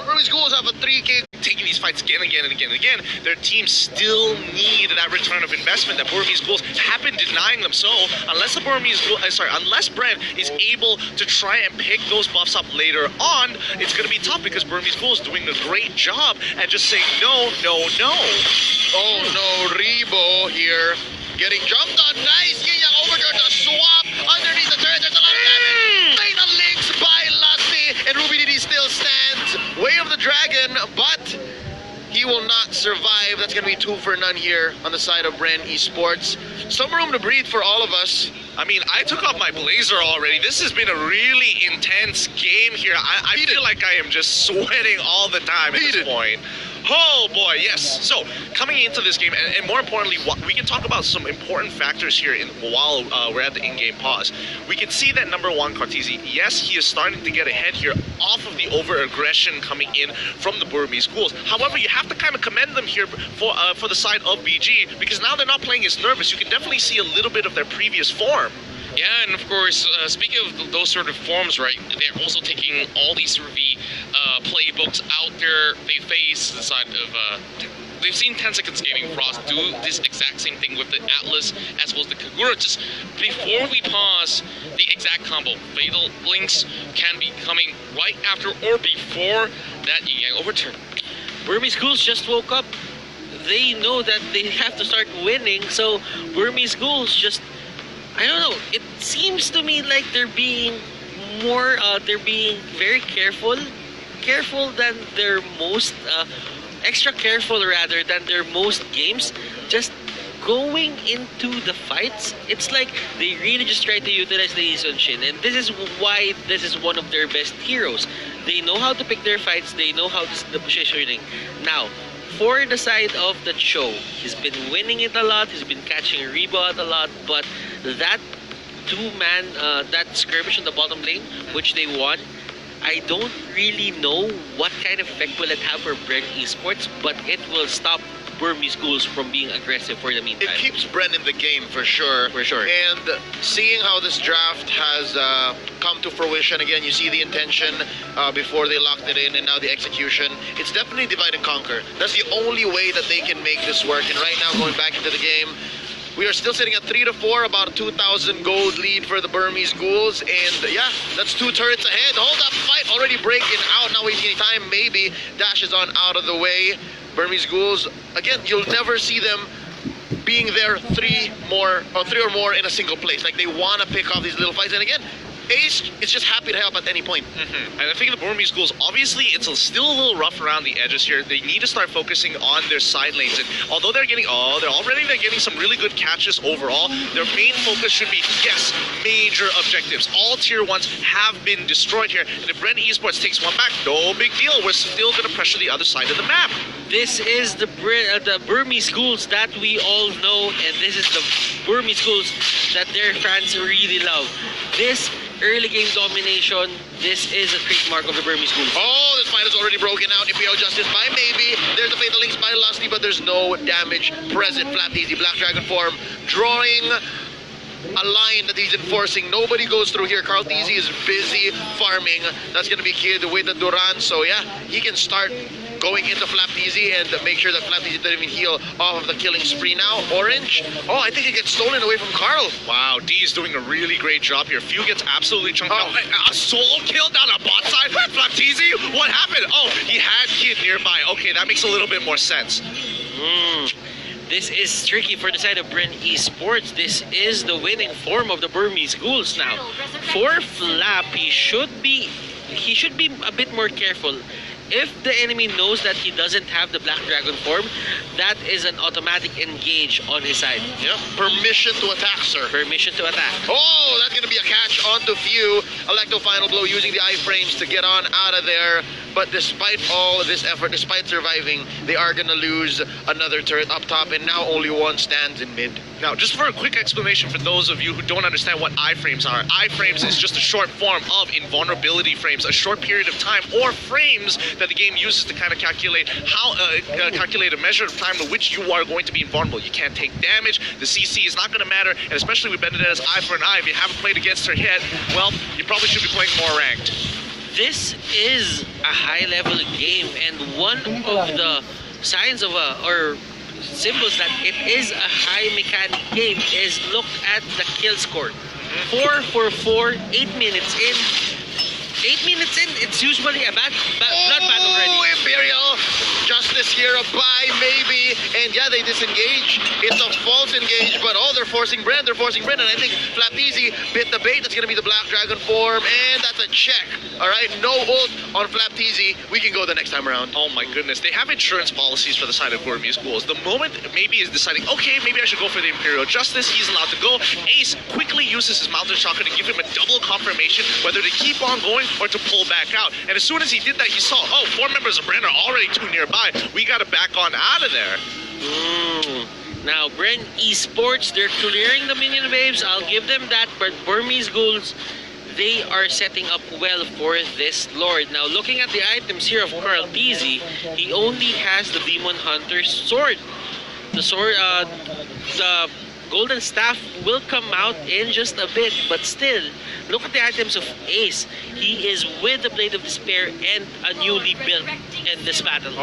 Early schools have a 3K taking these fights again and again and again and again. Their teams still need that return of investment that Burmese schools have been denying them. So unless the unless BREN is able to try and pick those buffs up later on, it's going to be tough because Burmese schools is doing a great job at just saying no, no, no. Oh no, Rebo here getting jumped on. Nice, Yin over there to swap underneath the turret. There's a lot of damage. Fatal links by Lusty, and Ruby DD still stands. Way of the Dragon, but he will not survive. That's going to be 2 for none here on the side of BREN Esports. Some room to breathe for all of us. I mean, I took off my blazer already. This has been a really intense game here. I feel like I am just sweating all the time at this point. Oh boy, yes. So coming into this game, and more importantly, we can talk about some important factors here while we're at the in-game pause. We can see that number 1, Cartesi, yes, he is starting to get ahead here off of the over-aggression coming in from the Burmese schools. However, you have to kind of commend them here for the side of BG, because now they're not playing as nervous. You can definitely see a little bit of their previous form. Yeah, and of course, speaking of those sort of forms, right, they're also taking all these sort of playbooks out there. They face the side of, they've seen 10 Seconds Gaming Frost do this exact same thing with the Atlas as well as the Kagura. Just before we pause the exact combo, Fatal Links can be coming right after or before that Yang overturn. Burmese schools just woke up. They know that they have to start winning, so Burmese schools just, I don't know, it seems to me like they're being more, they're being very careful than their most, extra careful rather than their most games. Just going into the fights, it's like they really just try to utilize the Lee Sun-shin, and this is why this is one of their best heroes. They know how to pick their fights, they know how to the positioning. Now, for the side of the Cho, he's been winning it a lot, he's been catching rebound a lot, but that two-man, that skirmish on the bottom lane, which they won, I don't really know what kind of effect will it have for BREN Esports, but it will stop Burmese schools from being aggressive for the meantime. It keeps BREN in the game for sure. For sure. And seeing how this draft has come to fruition, again, you see the intention before they locked it in, and now the execution. It's definitely divide and conquer. That's the only way that they can make this work. And right now, going back into the game, we are still sitting at 3-4, about a 2,000 gold lead for the Burmese ghouls. And yeah, that's 2 turrets ahead. Hold up, fight already breaking out. Now wasting time, maybe. Dash is on out of the way. Burmese ghouls, again, you'll never see them being there 3 or more in a single place. Like, they want to pick off these little fights. And again, Ace is just happy to help at any point. And I think the Burmese schools, obviously, it's still a little rough around the edges here. They need to start focusing on their side lanes. And although they're getting, they're getting some really good catches overall, their main focus should be, yes, major objectives. All tier 1s have been destroyed here. And if BREN Esports takes one back, no big deal. We're still going to pressure the other side of the map. This is the Burmese schools that we all know, and this is the Burmese schools that their fans really love. This early game domination, this is a trademark of the Burmese schools. Oh, this fight is already broken out. Imperial Justice by maybe. There's the Fatal Links by Lusty, but there's no damage present. Flat easy, Black Dragon form, drawing a line that he's enforcing. Nobody goes through here. Carl Teasy is busy farming. That's going to be killed with the Duran. So yeah, he can start going into Flapteasy and make sure that Flapteasy doesn't even heal off of the killing spree now. Orange. Oh, I think it gets stolen away from Carl. Wow, D is doing a really great job here. Few gets absolutely chunked out. A solo kill down a bot side. Flapteasy, what happened? Oh, he had Kid nearby. Okay, that makes a little bit more sense. This is tricky for the side of BREN Esports. This is the winning form of the Burmese ghouls now. For Flap, he should be a bit more careful. If the enemy knows that he doesn't have the Black Dragon form, that is an automatic engage on his side. Yep, permission to attack, sir. Permission to attack. Oh, that's going to be a catch onto Few. Electo Final Blow using the iframes to get on out of there. But despite all this effort, despite surviving, they are going to lose another turret up top, and now only one stands in mid. Now, just for a quick explanation for those of you who don't understand what iframes are, iframes is just a short form of invulnerability frames, a short period of time, or frames that the game uses to kind of calculate how calculate a measure of time in which you are going to be invulnerable. You can't take damage, the CC is not going to matter, and especially with Benedetta's eye for an eye, if you haven't played against her yet, well, you probably should be playing more ranked. this is a high-level game, and one of the signs of or symbols that it is a high mechanic game is look at the kill score. 4 8 minutes in. 8 minutes in, it's usually a blood battle already. Imperial Justice here, a buy maybe, and yeah, they disengage. It's a false engage, but they're forcing BREN, and I think Flapteezy bit the bait. That's gonna be the Black Dragon form, and that's a check. All right, no ult on Flapteezy. We can go the next time around. Oh my goodness, they have insurance policies for the side of Gourmet Schools. The moment maybe is deciding, okay, maybe I should go for the Imperial Justice, he's allowed to go. Ace quickly uses his mountain shotgun to give him a double confirmation whether to keep on going or to pull back out. And as soon as he did that, he saw, 4 members of BREN are already too nearby. We gotta back on out of there. Now, BREN Esports, they're clearing the minion waves. I'll give them that. But Burmese Ghouls, they are setting up well for this Lord. Now, looking at the items here of Carl Teasy, he only has the Demon Hunter's sword. The sword, the Golden Staff will come out in just a bit, but still, look at the items of Ace. He is with the Blade of Despair and a newly built in this battle.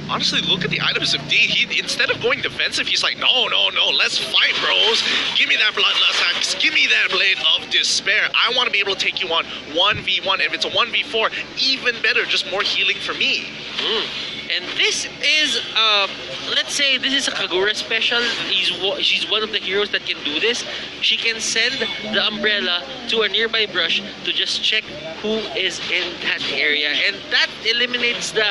Honestly, look at the items of D. He, instead of going defensive, he's like, no, let's fight, bros. Give me that Bloodlust Axe. Give me that Blade of Despair. I want to be able to take you on 1v1. If it's a 1v4, even better, just more healing for me. And this is, let's say this is a Kagura special. She's one of the heroes that can do this. She can send the umbrella to a nearby brush to just check who is in that area, and that eliminates the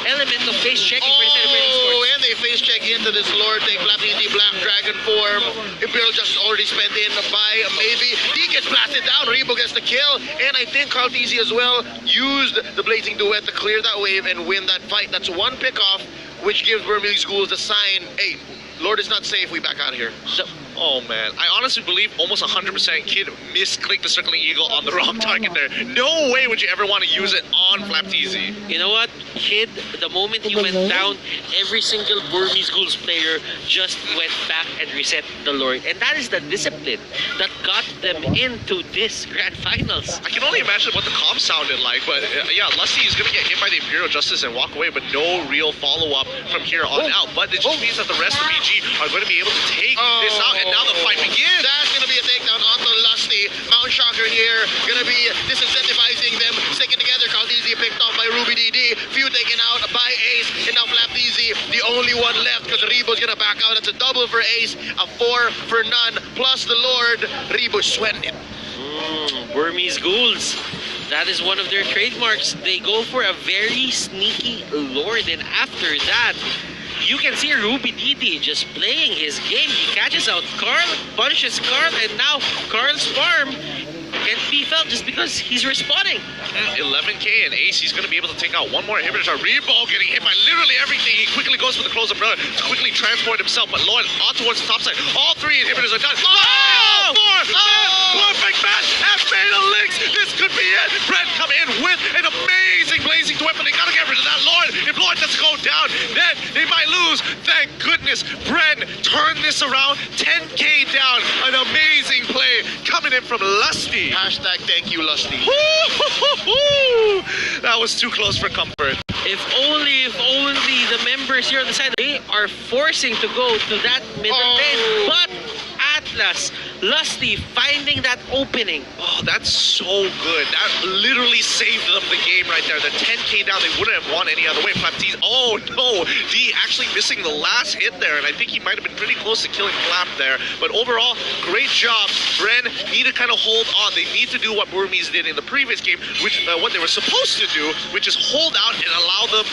element of face checking for the celebrating sports. And they face check into this Lord. They Flapteezy Black Dragon form. Imperial just already spent in by maybe. D gets blasted down. Rebo gets the kill, and I think Carl Teasy as well used the Blazing Duet to clear that wave and win that fight. That's one pick off, which gives Burmese Schools the sign, hey, Lord is not safe, we back out of here. So, oh man, I honestly believe almost 100% Kid misclicked the Circling Eagle on the wrong target there. No way would you ever want to use it on Flapteezy. You know what, Kid, the moment he went down, every single Burmese Schools player just went back and reset the Lord. And that is the discipline that got them into this Grand Finals. I can only imagine what the comms sounded like, but yeah, Lusty is going to get hit by the Imperial Justice and walk away, but no real follow-up from here on out. But it just means that the rest of BG are going to be able to take this out, and now the fight begins. That's going to be a takedown onto Lusty. Mountain Shocker here, going to be disincentivizing them. Sticking together, Caldeezy picked off by Ruby DD. Few taken out by Ace, and now Flapteezy, the only one left, because Rebo's going to back out. It's a double for Ace, a 4 for none, plus the Lord. Rebo's sweating it. Burmese Ghouls. That is one of their trademarks. They go for a very sneaky Lord, and after that, you can see Ruby DD just playing his game. He catches out Carl, punishes Carl, and now Carl's farm can't be felt just because he's respawning. 11k and Ace, he's going to be able to take out one more inhibitor. Rebo getting hit by literally everything. He quickly goes for the close umbrella to quickly transport himself, but Lord on towards the top side. All 3 inhibitors are done. Perfect match has made a links. This could be it. BREN come in with an amazing blazing weapon. They got to get rid of that Lord. If Lord doesn't go down, then they might lose. Thank goodness BREN turned this around. 10k down. An amazing play coming in from Lusty. Hashtag thank you, Lusty. That was too close for comfort. If only the members here on the side, they are forcing to go to that middle lane, but Atlas, Lusty finding that opening. Oh, that's so good. That literally saved them the game right there. The 10k down, they wouldn't have won any other way. Flapteezy, oh no, D actually missing the last hit there, and I think he might have been pretty close to killing Flap there. But overall, great job. BREN need to kind of hold on. They need to do what Burmese did in the previous game, which what they were supposed to do, which is hold out and allow them.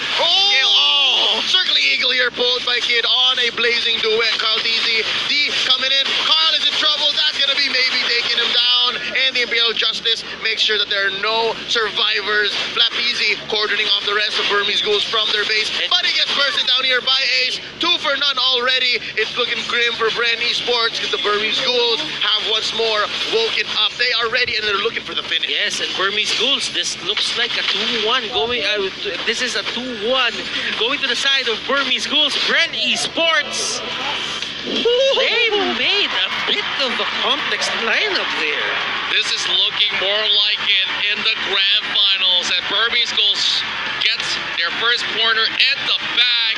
Circling Eagle here pulled by Kid on a blazing duet. Caldeezy, D coming in. Carl is in trouble. That's gonna be maybe taking him down. And the Imperial Justice makes sure that there are no survivors. Flapteezy cordoning off the rest of Burmese Ghouls from their base. But he gets bursted down here by Ace. 2 for none already. It's looking grim for BREN Esports because the Burmese Ghouls have once more woken up. They are ready and they're looking for the finish. Yes, and Burmese Ghouls, this looks like a 2-1 going. This is a 2-1 going to the side of Burmese Ghouls. BREN Esports. They made a bit of a complex lineup there. this is looking more like it in the grand finals. And Burmese Schools gets their first corner at the back.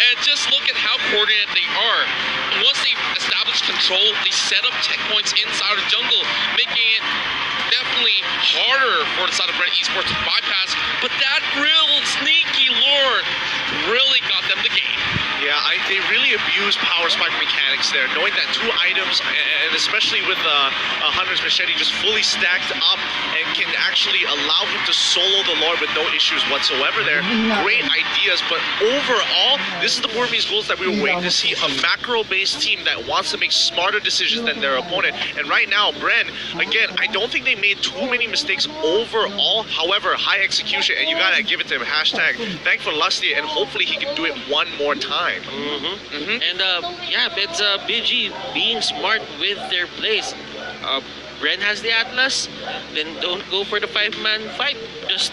And just look at how coordinated they are. And once they establish control, they set up checkpoints inside the jungle, making it definitely harder for the side of BREN Esports to bypass. But that real sneaky lure really got them the game. Yeah, they really abuse power spike mechanics there, knowing that 2 items, and especially with Hunter's Machete just fully stacked up and can actually allow him to solo the Lord with no issues whatsoever there. Great ideas, but overall, this is the Burmese Bulls that we were waiting to see, a macro-based team that wants to make smarter decisions than their opponent. And right now, BREN, again, I don't think they made too many mistakes overall. However, high execution, and you gotta give it to him. Hashtag thank for Lusty, and hopefully he can do it one more time. And yeah, it's BG being smart with their plays. BREN has the Atlas, then don't go for the 5-man fight. Just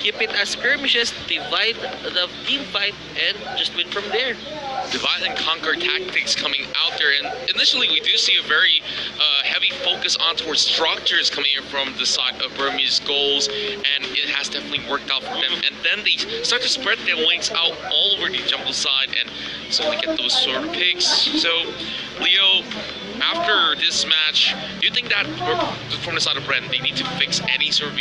keep it as skirmishes, divide the team fight, and just win from there. Divide and conquer tactics coming out there, and initially we do see a very heavy focus on towards structures coming in from the side of Burmese goals, and it has definitely worked out for them. And then they start to spread their wings out all over the jungle side and slowly get those sort of picks. So, Leo, after this match, do you think that from the side of BREN, they need to fix any sort of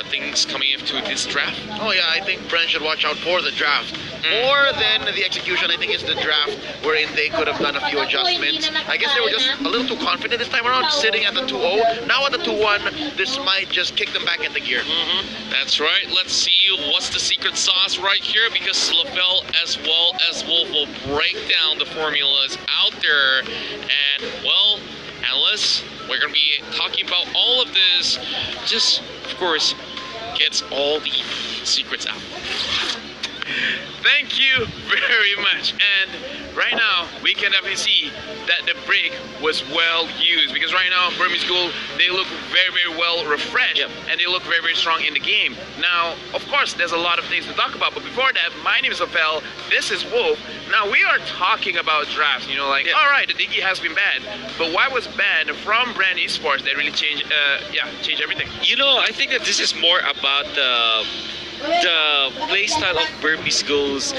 things coming into this draft? Oh yeah, I think BREN should watch out for the draft. More than the execution, I think it's the draft wherein they could have done a few adjustments. I guess they were just a little too confident this time around, sitting at the 2-0. Now at the 2-1, this might just kick them back into gear. That's right. Let's see what's the secret sauce right here, because LaFell as well as Wolf will break down the formulas out there. And, well, analysts, we're going to be talking about all of this. Just, of course, gets all the secrets out. Thank you very much. And right now, we can definitely see that the break was well used, because right now, Burmese School, they look very, very well refreshed, and they look very, very strong in the game. Now, of course, there's a lot of things to talk about, but before that, my name is Opel, this is Wolf. Now, we are talking about drafts, you know, like, all right, the Diggy has been banned, but why was banned from BREN Esports that really changed, changed everything? You know, I think that this is more about the playstyle of Burmese Schools.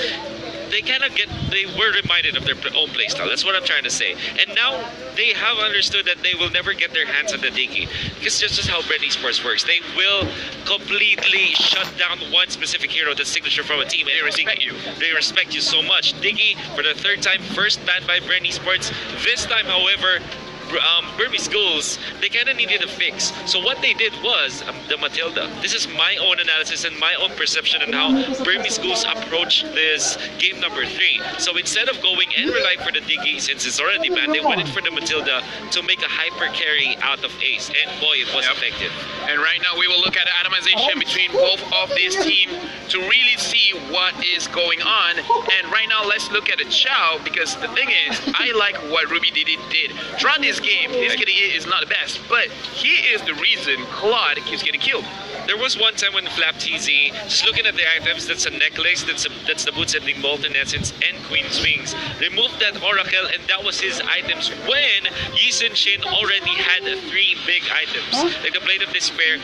They were reminded of their own playstyle. That's what I'm trying to say. And now they have understood that they will never get their hands on the Diggy, because that's just how BREN Esports works. They will completely shut down one specific hero that's signature from a team. And they respect you. They respect you so much. Diggy, for the 3rd time, first banned by BREN Esports. This time, however, Burmese Schools, they kind of needed a fix. So what they did was the Matilda. This is my own analysis and my own perception on how Burmese Schools approached this game number 3. So instead of going and relying for the Diggy, since it's already banned, they went in for the Matilda to make a hyper carry out of Ace. And boy, it was effective. And right now we will look at the atomization between both of this team to really see what is going on. And right now let's look at the Chow, because the thing is, I like what Ruby Didi did. Throughout this game, his kitty is not the best, but he is the reason Claude keeps getting killed. There was one time when Flap TZ, just looking at the items, that's a necklace, that's the boots ending Molten Essence and Queen's Wings. Removed that Oracle, and that was his items when Yisun Shin already had 3 big items. Like the Blade of Despair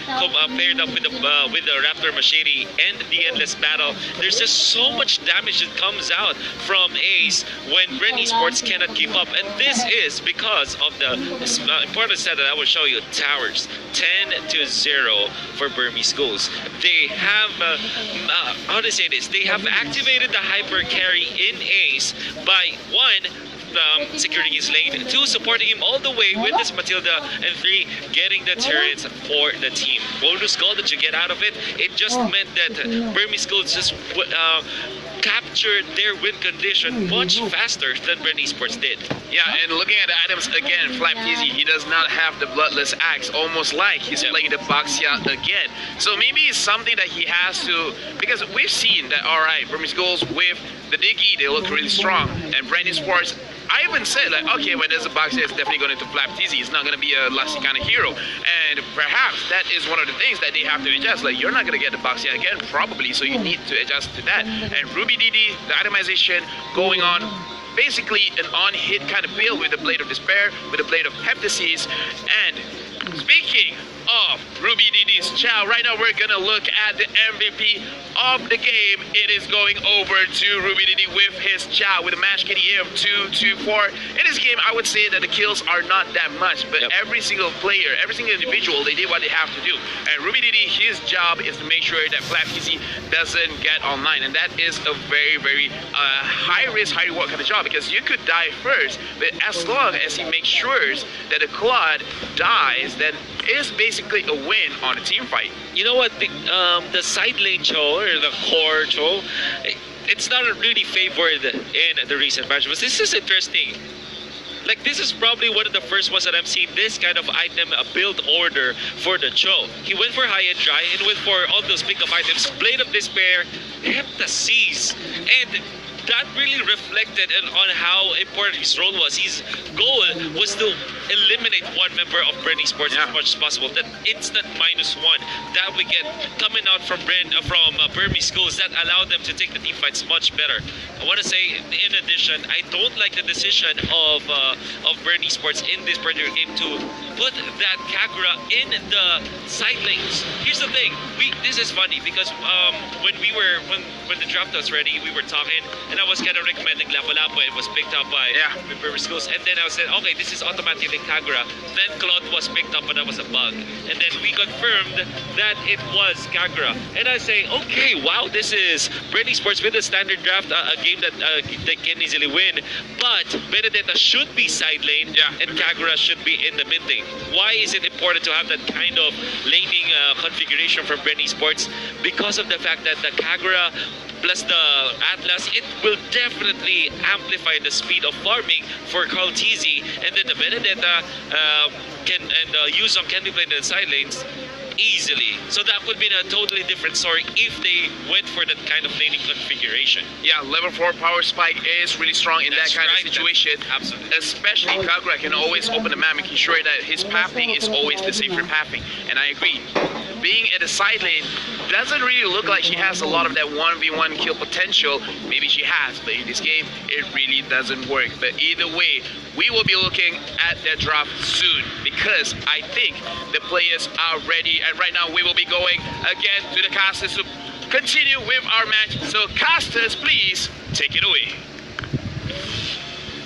paired up with the Raptor Machete and the Endless Battle. There's just so much damage that comes out from Ace when BREN Esports cannot keep up. And this is because of the important stat that I will show you, towers. 10-0 for Burmese Schools. They have, how to say this, they have activated the hyper carry in Ace by 1, securing his lane, 2, supporting him all the way with this Matilda, and 3, getting the turrets for the team. Bonus goal that you get out of it, it just meant that Burmese Schools just captured their win condition much faster than BREN Esports did. Yeah, and looking at the items again, Flap TZ, he does not have the Bloodless Axe, almost like he's playing the Baxia again. So maybe it's something that he has to, because we've seen that, alright, Burmese Schools with the Diggy, they look really strong, and BREN Esports, I even said, like, okay, when there's a Baxia, it's definitely going to Flap TZ. It's not going to be a Lassie kind of hero. And perhaps that is one of the things that they have to adjust. Like, you're not going to get the Baxia again, probably, so you need to adjust to that. And Ruby DD, the itemization going on, basically an on-hit kind of build with the Blade of Despair, with the Blade of Heptasis, and Speaking of Ruby Didi's Chow, right now we're gonna look at the MVP of the game. It is going over to Ruby Didi with his Chow with a match KDA of 2-4. In this game, I would say that the kills are not that much, but every single player, every single individual, they did what they have to do. And Ruby Didi, his job is to make sure that Flap TZ doesn't get online, and that is a very, very high risk, high reward kind of job, because you could die first, but as long as he makes sure that the Claude dies, then it's basically a win on a team fight. You know what? The side lane Cho, or the core Cho, it's not really favored in the recent match, but this is interesting. Like, this is probably one of the first ones that I'm seeing this kind of item, a build order for the Cho. He went for high and dry and went for all those pickup items. Blade of Despair, Heptaseas, and that really reflected on how important his role was. His goal was to eliminate one member of BREN Esports as much as possible. That instant -1 that we get coming out from Burmese schools that allowed them to take the team fights much better. I want to say, in addition, I don't like the decision of BREN Esports in this particular game to put that Kagura in the side lanes. Here's the thing, this is funny because when the draft was ready, we were talking, and I was kind of recommending Lapu-Lapu. It was picked up by Burmese schools, and then I said, okay, this is automatically Kagura. Then Claude was picked up, but that was a bug. And then we confirmed that it was Kagura. And I say, okay, wow, this is BREN Esports with a standard draft, a game that they can easily win. But Benedetta should be side lane, and Kagura should be in the mid lane. Why is it important to have that kind of laning configuration for BREN Esports? Because of the fact that the Kagura plus the Atlas, it will definitely amplify the speed of farming for Carl TZ, and then the Benedetta Yuzong can be played in the side lanes easily. So that would be a totally different story if they went for that kind of laning configuration. Yeah, level 4 power spike is really strong in that kind of situation. Absolutely. Especially Kagura can always open the map, making sure that his pathing is always the safer pathing. And I agree. Being at the side lane doesn't really look like she has a lot of that 1v1 kill potential. Maybe she has, but in this game, it really doesn't work. But either way, we will be looking at that drop soon, because I think the players are ready. And right now, we will be going again to the casters to continue with our match. So casters, please take it away.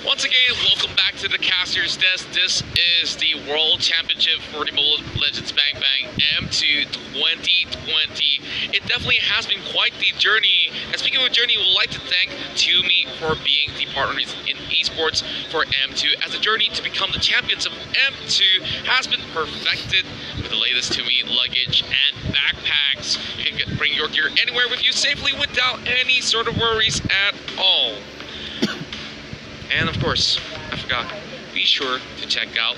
Once again, welcome back to the caster's desk. This is the World Championship for the Mobile Legends Bang Bang M2 2020. It definitely has been quite the journey. And speaking of a journey, we'd like to thank Tumi for being the partners in esports for M2, as the journey to become the champions of M2 has been perfected with the latest Tumi luggage and backpacks. You can bring your gear anywhere with you safely without any sort of worries at all. And of course, I forgot, be sure to check out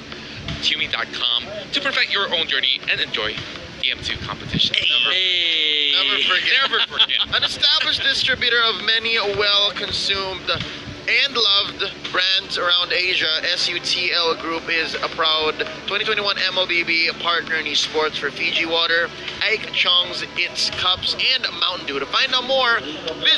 Tumi.com to perfect your own journey and enjoy the M2 competition. Never forget. Never forget. An established distributor of many well-consumed and loved brands around Asia, SUTL Group is a proud 2021 MLBB partner in esports for Fiji Water, Ike Chong's It's Cups, and Mountain Dew. To find out more, visit